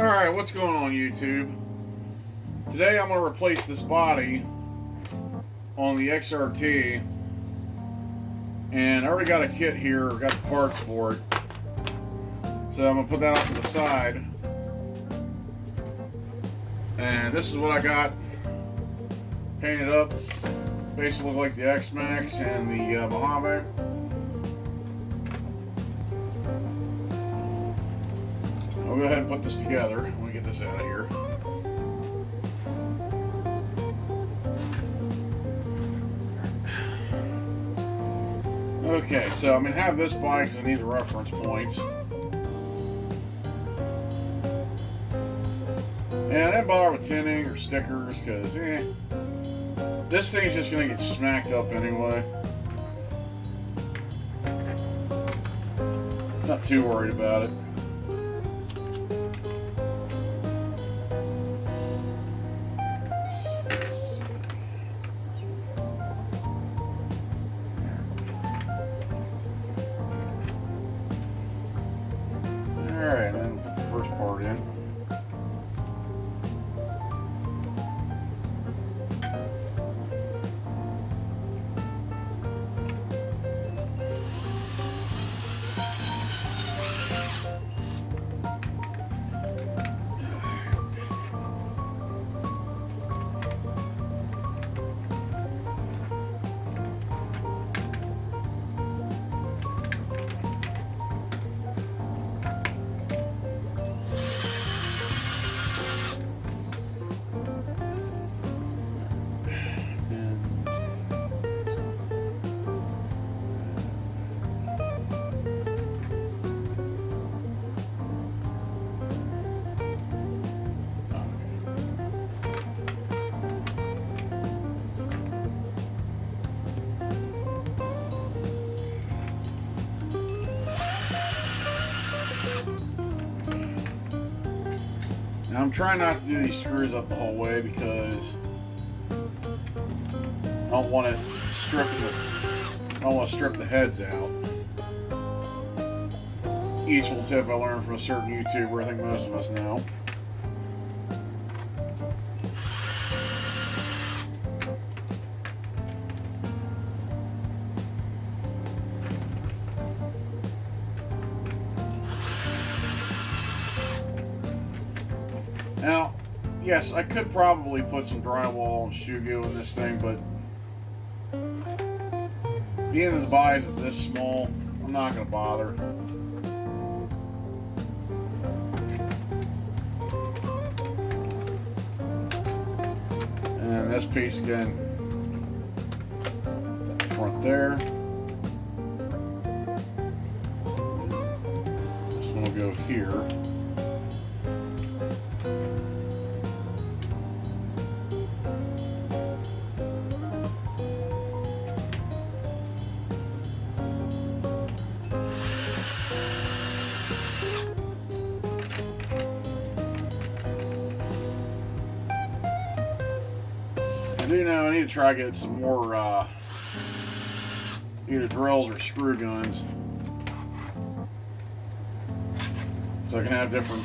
Alright, what's going on YouTube? Today I'm going to replace this body on the XRT, and I already got a kit here, got the parts for it, so I'm going to put that off to the side. And this is what I got painted up. Basically look like the X-Max and the Mojave. I'll go ahead and put this together. Let me get this out of here. Okay, so I'm going to have this body because I need the reference points. And I didn't bother with tinting or stickers because, this thing's just going to get smacked up anyway. Not too worried about it. Alright, then put the first part in. Now I'm trying not to do these screws up the whole way because I don't want to strip the heads out. Useful tip I learned from a certain YouTuber, I think most of us know. Now, yes, I could probably put some drywall and shoe goo in this thing, but being that the bodies are this small, I'm not going to bother. And this piece again, front there. This one will go here. I do know I need to try to get some more either drills or screw guns so I can have different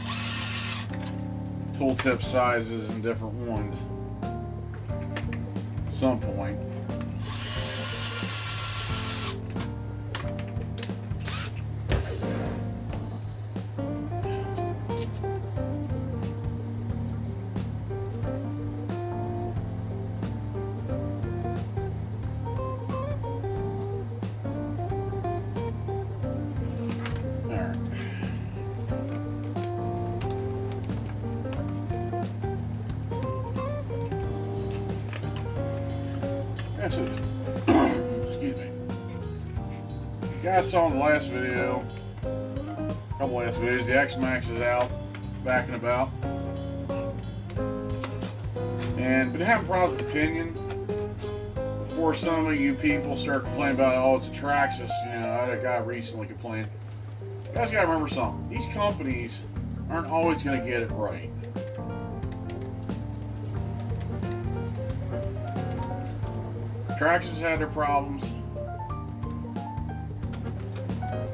tooltip sizes and different ones at some point. Excuse me. You guys saw in the last video, a couple last videos, the X-Max is out, back and about. And been having problems with the pinion. Before some of you people start complaining about, oh, it's a Traxxas, I had a guy recently complain. You guys gotta remember something. These companies aren't always gonna get it right. Traxxas had their problems.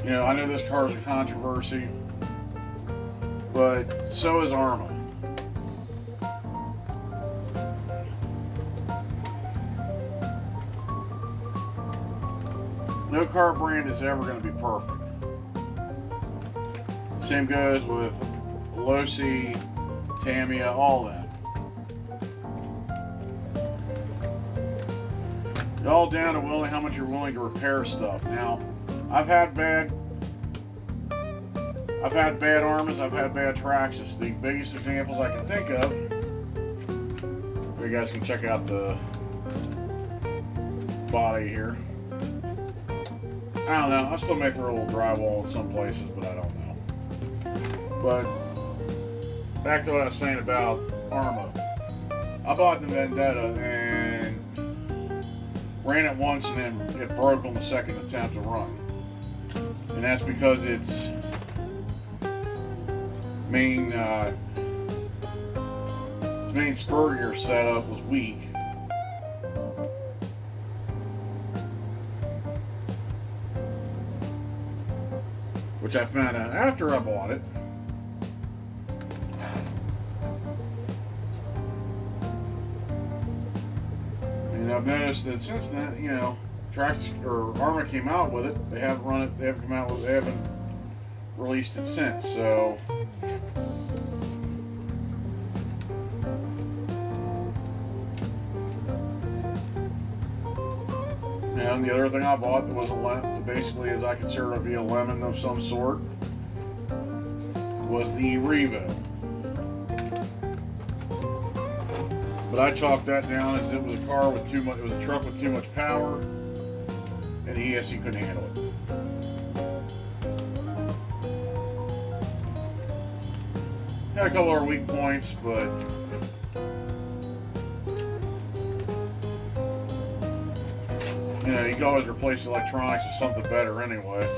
You know, I know this car is a controversy. but so is Arma. No car brand is ever going to be perfect. Same goes with Losi, Tamiya, all that. It's all down to how much you're willing to repair stuff. Now, I've had bad Armas, I've had bad Traxxas. The biggest examples I can think of, you guys can check out the body here. I don't know, I still may throw a little drywall in some places, but I don't know. But, back to what I was saying about Arma. I bought the Vendetta and ran it once and then it broke on the second attempt to run. And that's because its main spur gear setup was weak. Which I found out after I bought it. And I've noticed that since then, you know, Traxxas or Arma came out with it. They haven't run it. They haven't released it since. So. And the other thing I bought was basically, as I consider it to be a lemon of some sort, was the Revo. But I chalked that down as it was a car with too much. It was a truck with too much power, and the ESC couldn't handle it. Had a couple of weak points, but. You know, you can always replace the electronics with something better anyway.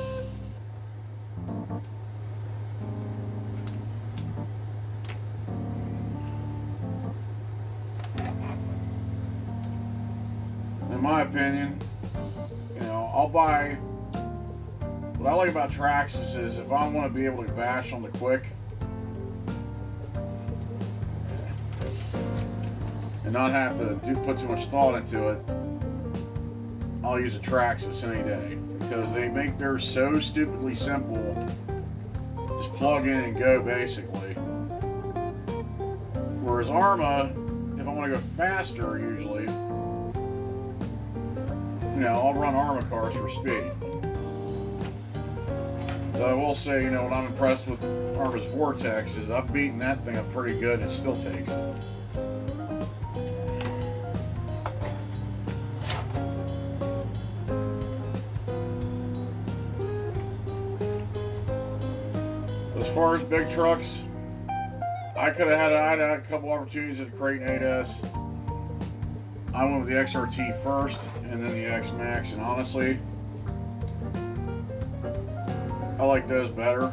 In my opinion, you know, I'll buy. What I like about Traxxas is if I want to be able to bash on the quick and not have to put too much thought into it, I'll use a Traxxas any day because they make theirs so stupidly simple. Just plug in and go, basically. Whereas Arma, if I want to go faster, usually, you know, I'll run Arma cars for speed. But I will say, you know, what I'm impressed with Arma's Vortex is I've beaten that thing up pretty good and it still takes it. As far as big trucks, I had a couple opportunities at the Creighton 8S. I went with the XRT first, and then the X Max, and honestly, I like those better.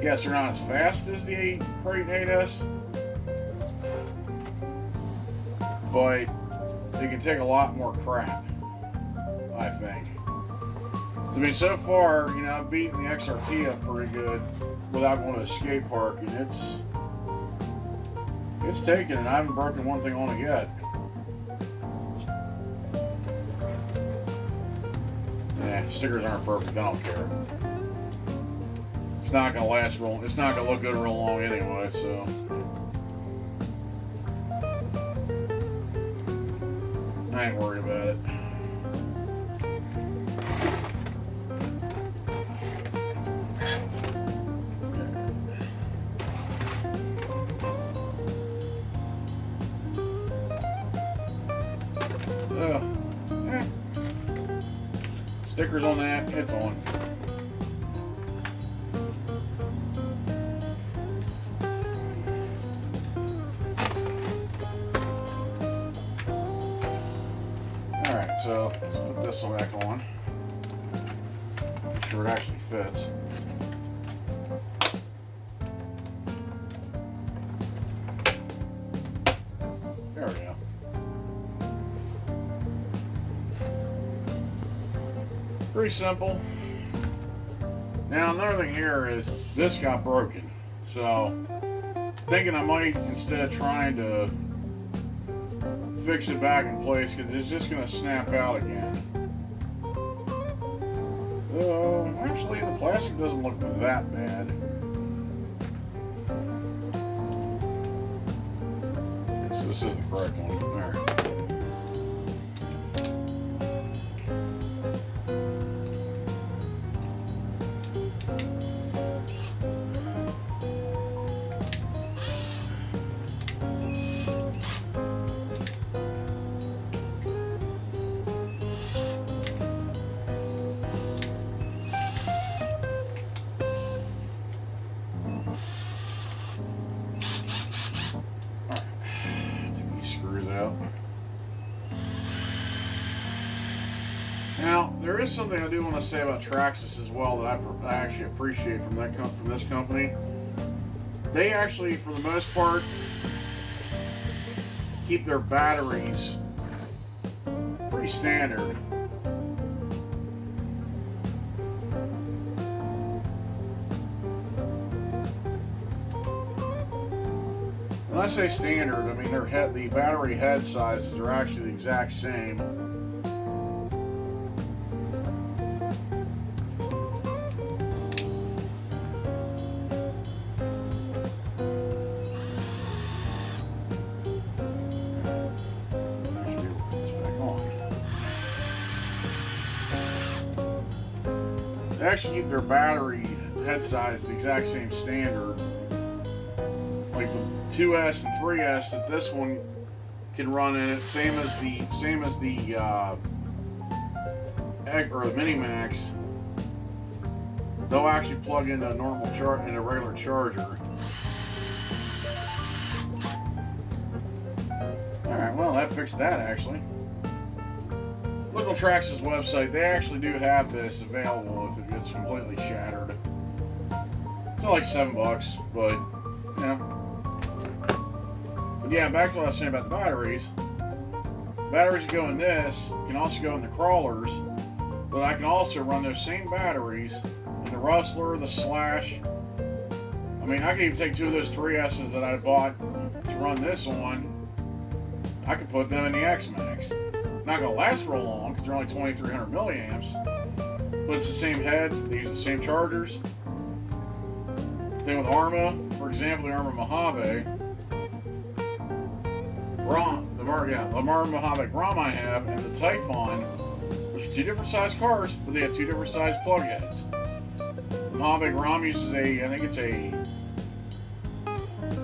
Yes, they're not as fast as the Creighton 8S, but they can take a lot more crap, I think. I mean, so far, you know, I've beaten the XRT up pretty good without going to a skate park, and it's taken, and I haven't broken one thing on it yet. Yeah, stickers aren't perfect. I don't care. It's not gonna last real. It's not gonna look good real long anyway. So. I ain't worried about it. Stickers on that, it's on. Alright, so let's put this one back on. Make sure it actually fits. There we go. Pretty simple. Now another thing here is this got broken, so thinking I might, instead of trying to fix it back in place, because it's just going to snap out again. Actually the plastic doesn't look that bad. So this is the correct one. There. Now, there is something I do want to say about Traxxas as well that I actually appreciate from this company. They actually, for the most part, keep their batteries pretty standard. When I say standard, I mean the battery head sizes are actually the exact same. They actually keep their battery head size the exact same standard. Like the 2S and 3S that this one can run in it, same as the Mini-Max. They'll actually plug into a regular charger. Alright, well that fixed that actually. Look on Traxxas' website, they actually do have this available if it gets completely shattered. It's only like $7, but you know. But yeah, back to what I was saying about the batteries. Batteries that go in this can also go in the crawlers, but I can also run those same batteries in the Rustler, the Slash. I mean, I could even take two of those 3S's that I bought to run this on. I could put them in the X-Max. Not going to last real long because they're only 2300 milliamps, but it's the same heads, they use the same chargers. Thing with Arma, for example, the Arma Mojave, the Arma Mojave Grom I have, and the Typhon, which are two different size cars, but they have two different size plug heads. The Mojave Grom uses I think it's a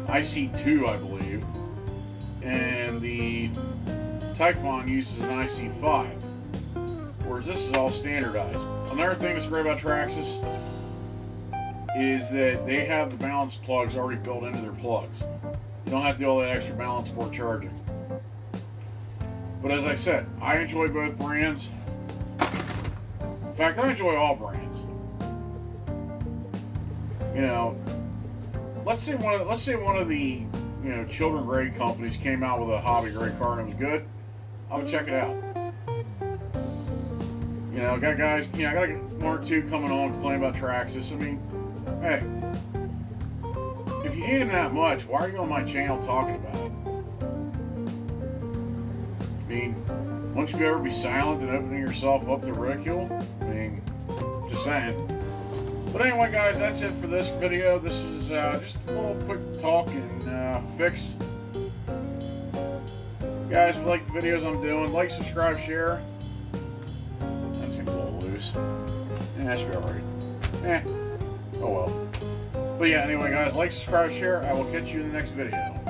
IC2, I believe, and the Typhon uses an IC5, whereas this is all standardized. Another thing that's great about Traxxas is that they have the balance plugs already built into their plugs. You don't have to do all that extra balance port charging. But as I said, I enjoy both brands. In fact, I enjoy all brands. You know, let's say one of the children grade companies came out with a hobby grade car and it was good. I would check it out. You know, I got guys, I got one or two coming on complaining about Traxxas. I mean, hey, if you hate them that much, why are you on my channel talking about it? I mean, won't you ever be silent and opening yourself up to ridicule? I mean, just saying. But anyway, guys, that's it for this video. This is just a little quick talk and fix. Guys, if you like the videos I'm doing, like, subscribe, share. That seems a little loose. Yeah, that should be alright. Oh well. But yeah, anyway, guys, like, subscribe, share. I will catch you in the next video.